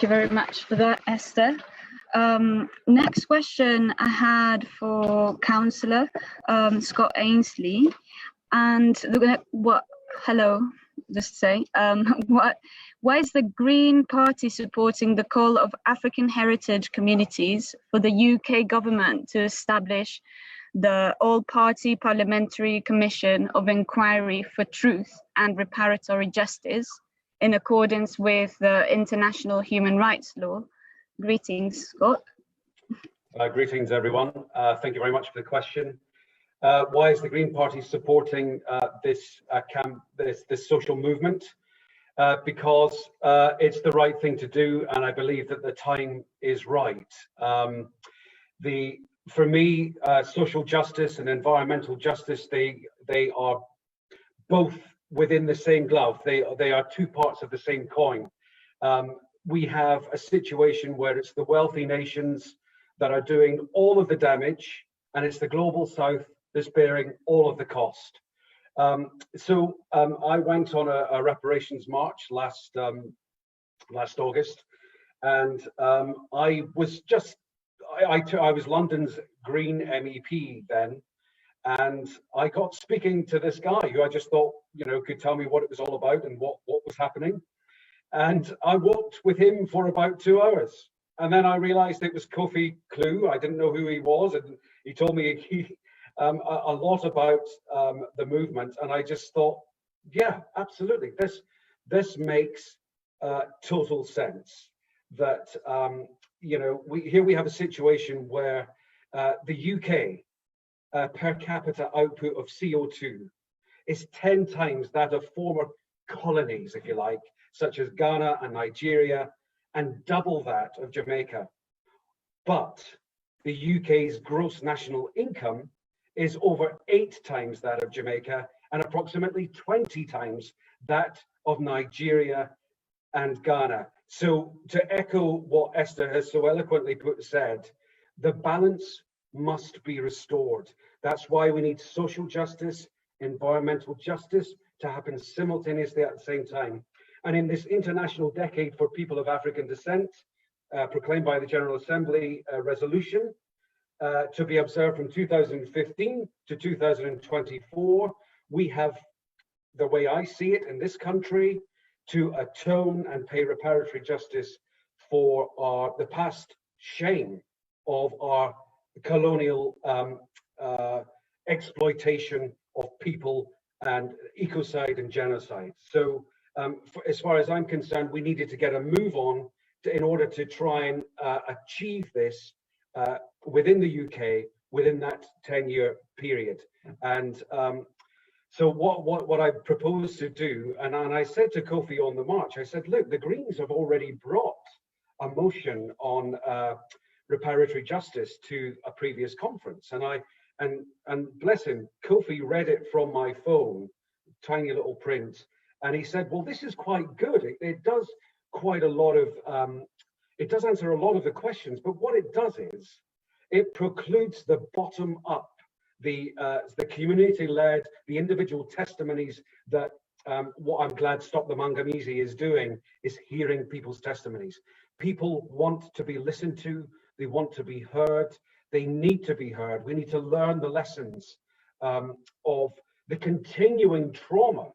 you very much for that, Esther. Next question I had for Councillor Scott Ainslie, and why is the Green Party supporting the call of African heritage communities for the UK government to establish the All-Party Parliamentary Commission of Inquiry for Truth and Reparatory Justice in accordance with the international human rights law? Greetings, Scott. Greetings, everyone. Thank you very much for the question. Why is the Green Party supporting this social movement? Because it's the right thing to do, and I believe that the time is right. For me, social justice and environmental justice, they are both within the same glove. They are two parts of the same coin. We have a situation where it's the wealthy nations that are doing all of the damage, and it's the global south that's bearing all of the cost. I went on a reparations march last August, and I was London's Green MEP then, and I got speaking to this guy who I just thought, could tell me what it was all about and what was happening. And I walked with him for about 2 hours, and then I realized it was Kofi Cllr. I didn't know who he was, and he told me a lot about the movement, and I just thought, yeah, absolutely, this makes total sense. That we have a situation where the UK per capita output of CO2 is 10 times that of former colonies, if you like, such as Ghana and Nigeria, and double that of Jamaica. But the UK's gross national income is over 8 times that of Jamaica and approximately 20 times that of Nigeria and Ghana. So to echo what Esther has so eloquently said, the balance must be restored. That's why we need social justice, environmental justice to happen simultaneously at the same time. And in this International Decade for People of African Descent, proclaimed by the General Assembly resolution, to be observed from 2015 to 2024, we have, the way I see it in this country, to atone and pay reparatory justice for the past shame of our colonial exploitation of people and ecocide and genocide. So as far as I'm concerned, we needed to get a move on in order to try and achieve this within the UK, within that 10-year period. And so what I propose to do, and I said to Kofi on the march, I said, look, the Greens have already brought a motion on reparatory justice to a previous conference. And bless him, Kofi read it from my phone, tiny little print, and he said, well, this is quite good. It does quite a lot of, it does answer a lot of the questions, but what it does is, it precludes the bottom up, the community-led, the individual testimonies that what I'm glad Stop the Maangamizi is doing is hearing people's testimonies. People want to be listened to, they want to be heard, they need to be heard. We need to learn the lessons of the continuing trauma.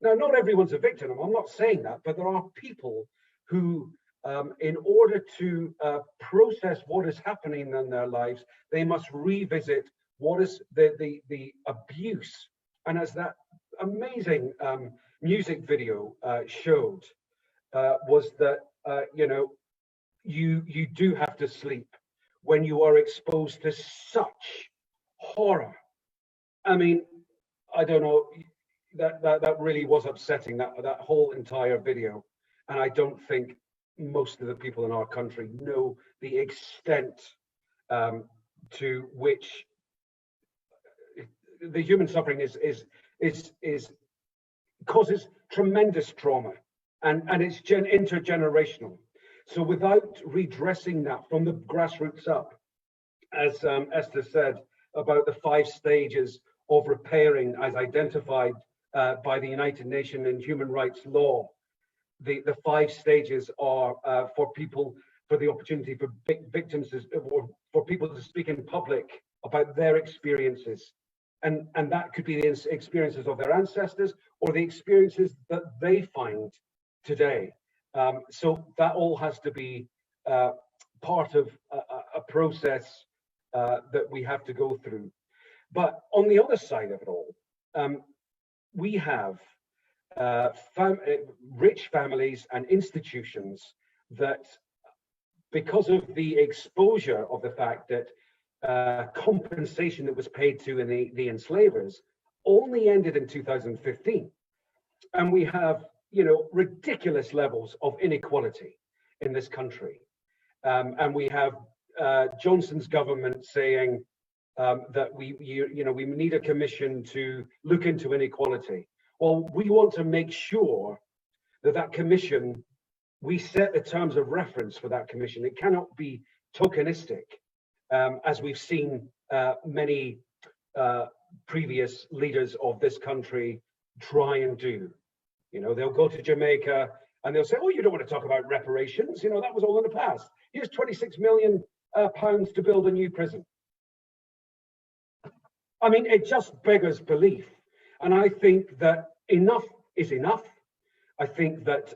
Now, not everyone's a victim, I'm not saying that, but there are people who, in order to process what is happening in their lives, they must revisit what is the abuse. And as that amazing music video showed, was that you do have to sleep when you are exposed to such horror. I mean, I don't know, that really was upsetting, that whole entire video. And I don't think most of the people in our country know the extent to which the human suffering causes tremendous trauma, and it's intergenerational. So without redressing that from the grassroots up, as Esther said about the 5 stages of repairing as identified by the United Nations and human rights law, the 5 stages are for people, for the opportunity for victims or for people to speak in public about their experiences. And that could be the experiences of their ancestors or the experiences that they find today. So that all has to be part of a process that we have to go through. But on the other side of it all, we have rich families and institutions that, because of the exposure of the fact that compensation that was paid to the enslavers only ended in 2015, and we have, you know, ridiculous levels of inequality in this country, and we have Johnson's government saying that we need a commission to look into inequality. Well, we want to make sure that that commission, we set the terms of reference for that commission. It cannot be tokenistic, as we've seen many previous leaders of this country try and do. You know, they'll go to Jamaica and they'll say, oh, you don't want to talk about reparations. You know, that was all in the past. Here's 26 million pounds to build a new prison. I mean, it just beggars belief. And I think that enough is enough. I think that,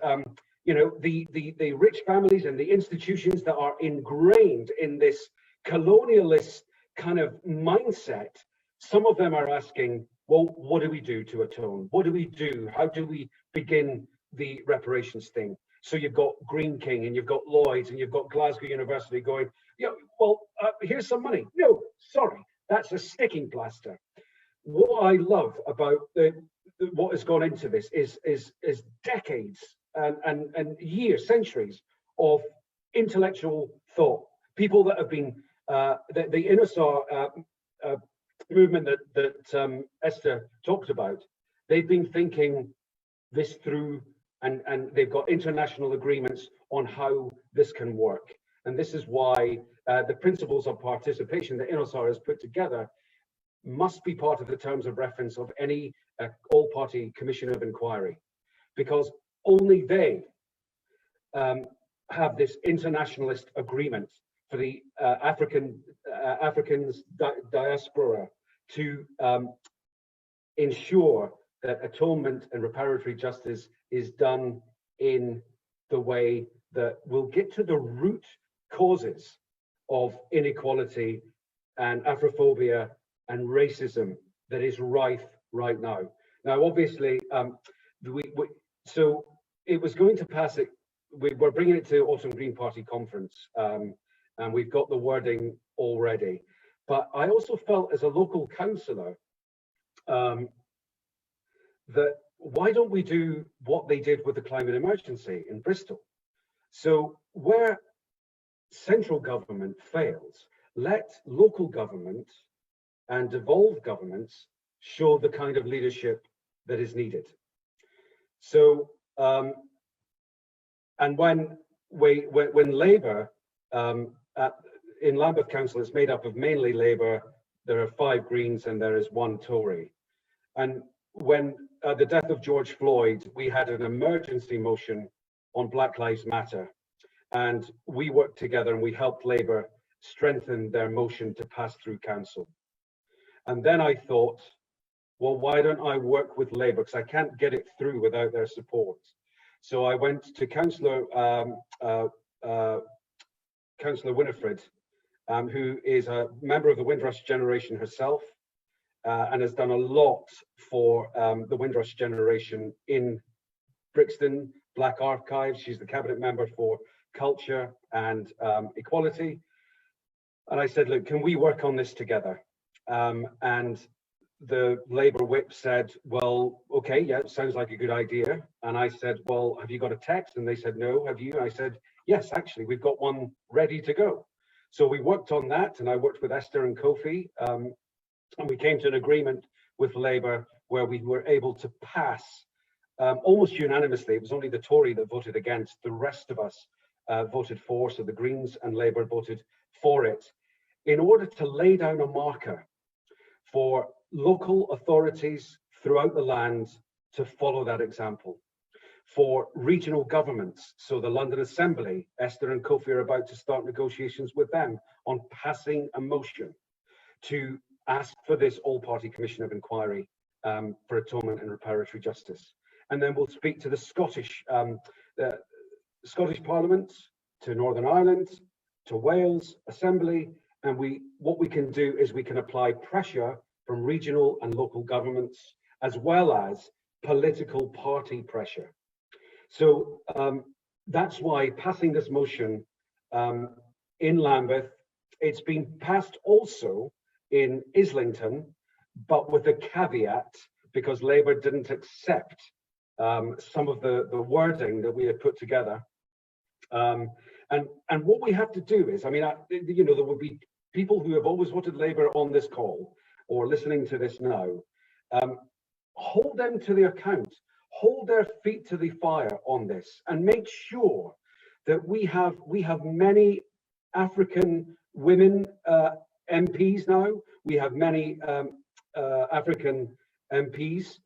you know, the rich families and the institutions that are ingrained in this colonialist kind of mindset, some of them are asking, well, what do we do to atone? What do we do? How do we begin the reparations thing? So you've got Green King and you've got Lloyd's and you've got Glasgow University going, yeah, well, here's some money. No, sorry, that's a sticking plaster. What I love about what has gone into this is decades and years, centuries of intellectual thought. People that have been the INOSAR movement that Esther talked about. They've been thinking this through, and they've got international agreements on how this can work. And this is why the principles of participation that INOSAR has put together must be part of the terms of reference of any all-party commission of inquiry, because only they have this internationalist agreement for the Africans diaspora to ensure that atonement and reparatory justice is done in the way that will get to the root causes of inequality and Afrophobia and racism that is rife right now. Now, obviously, so it was going to pass it. We're bringing it to Autumn Green Party conference, and we've got the wording already. But I also felt as a local councillor that why don't we do what they did with the climate emergency in Bristol? So where central government fails, let local government and devolved governments show the kind of leadership that is needed. So, and when Labour, in Lambeth Council, it's made up of mainly Labour, there are 5 Greens and there is 1 Tory. And when at the death of George Floyd, we had an emergency motion on Black Lives Matter. And we worked together and we helped Labour strengthen their motion to pass through council. And then I thought, well, why don't I work with Labour? Because I can't get it through without their support. So I went to Councillor Winifred, who is a member of the Windrush generation herself, and has done a lot for the Windrush generation in Brixton, Black Archives. She's the cabinet member for culture and equality. And I said, look, can we work on this together? And the Labour whip said, well, okay, yeah, it sounds like a good idea. And I said, well, have you got a text? And they said, no, have you? I said, yes, actually, we've got one ready to go. So we worked on that, and I worked with Esther and Kofi, and we came to an agreement with Labour where we were able to pass almost unanimously. It was only the Tory that voted against. The rest of us voted for, so the Greens and Labour voted for it, in order to lay down a marker for local authorities throughout the land to follow that example. for regional governments. So the London Assembly, Esther and Kofi are about to start negotiations with them on passing a motion to ask for this all-party commission of inquiry for atonement and reparatory justice. And then we'll speak to the Scottish Parliament, to Northern Ireland, to Wales Assembly, and what we can do is we can apply pressure from regional and local governments, as well as political party pressure. So that's why passing this motion in Lambeth, it's been passed also in Islington, but with a caveat, because Labour didn't accept some of the wording that we had put together. And what we have to do is, I mean, you know, there will be people who have always voted Labour on this call or listening to this now. Hold them to the account, hold their feet to the fire on this, and make sure that we have many African women MPs now. We have many African MPs.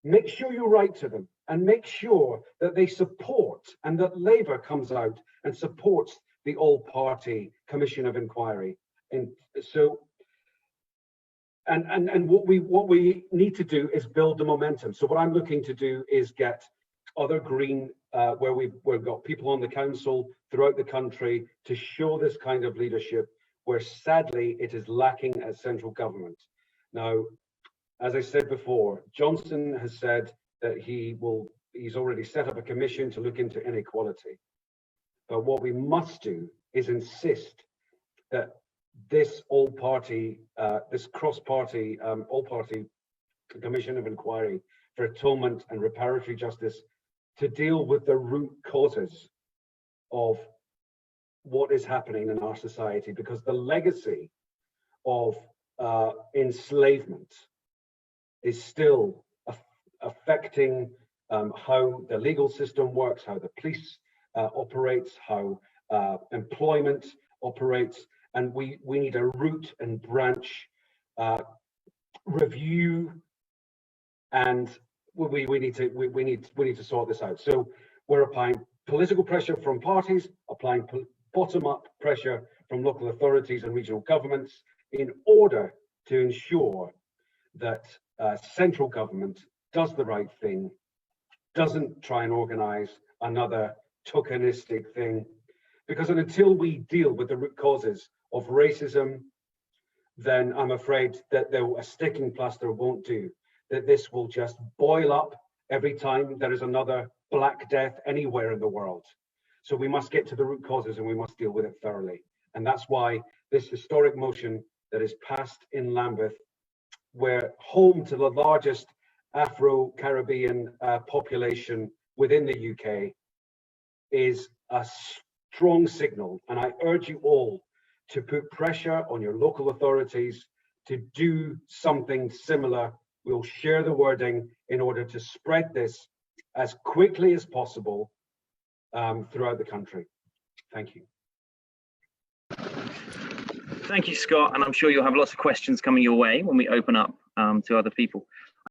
Make sure you write to them and make sure that they support, and that Labour comes out and supports the all-party commission of inquiry. And so, and what we need to do is build the momentum. So what I'm looking to do is get other Green, where we've got people on the council throughout the country to show this kind of leadership, where sadly it is lacking at central government. Now, as I said before, Johnson has said that he's already set up a commission to look into inequality. But what we must do is insist that this all-party, this cross-party, all-party commission of inquiry for atonement and reparatory justice to deal with the root causes of what is happening in our society, because the legacy of enslavement is still affecting how the legal system works, how the police operates, how employment operates, and we need a root and branch review, and we need to sort this out. So we're applying political pressure from parties, applying bottom-up pressure from local authorities and regional governments in order to ensure that central government does the right thing, doesn't try and organize another tokenistic thing, because until we deal with the root causes of racism, then I'm afraid that a sticking plaster won't do, that this will just boil up every time there is another Black Death anywhere in the world. So we must get to the root causes and we must deal with it thoroughly. And that's why this historic motion that is passed in Lambeth, we're home to the largest Afro-Caribbean population within the UK, is a strong signal. And I urge you all to put pressure on your local authorities to do something similar. We'll share the wording in order to spread this as quickly as possible throughout the country. Thank you. Thank you, Scott, and I'm sure you'll have lots of questions coming your way when we open up to other people.